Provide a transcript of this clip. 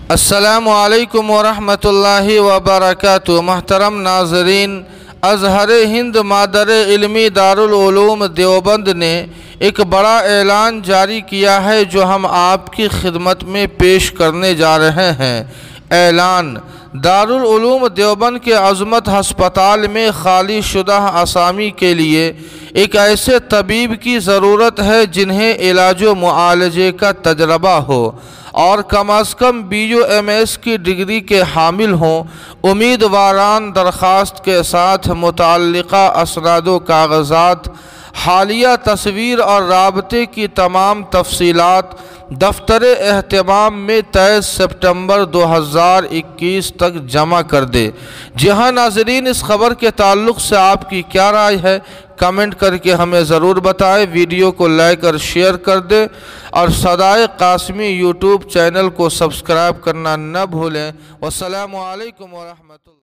السلام علیکم ورحمۃ اللہ وبرکاتہ۔ محترم ناظرین، ازہر ہند مادر علمی دارالعلوم دیوبند نے ایک بڑا اعلان جاری کیا ہے جو ہم آپ کی خدمت میں پیش کرنے جا رہے ہیں۔ اعلان: دارالعلوم دیوبند کے عظمت ہسپتال میں خالی شدہ اسامی کے لیے ایک ایسے طبیب کی ضرورت ہے جنہیں علاج و معالجے کا تجربہ ہو اور کم از کم BUMS کی ڈگری کے حامل ہوں۔ امیدواران درخواست کے ساتھ متعلقہ اسناد و کاغذات، حالیہ تصویر اور رابطے کی تمام تفصیلات دفتر اہتمام میں 23 سپٹمبر 2021 تک جمع کر دے۔ جی ہاں ناظرین، اس خبر کے تعلق سے آپ کی کیا رائے ہے؟ کمنٹ کر کے ہمیں ضرور بتائیں۔ ویڈیو کو لائک اور شیئر کر دیں اور صدائے قاسمی YouTube چینل کو سبسکرائب کرنا نہ بھولیں۔ والسلام علیکم ورحمۃ اللہ۔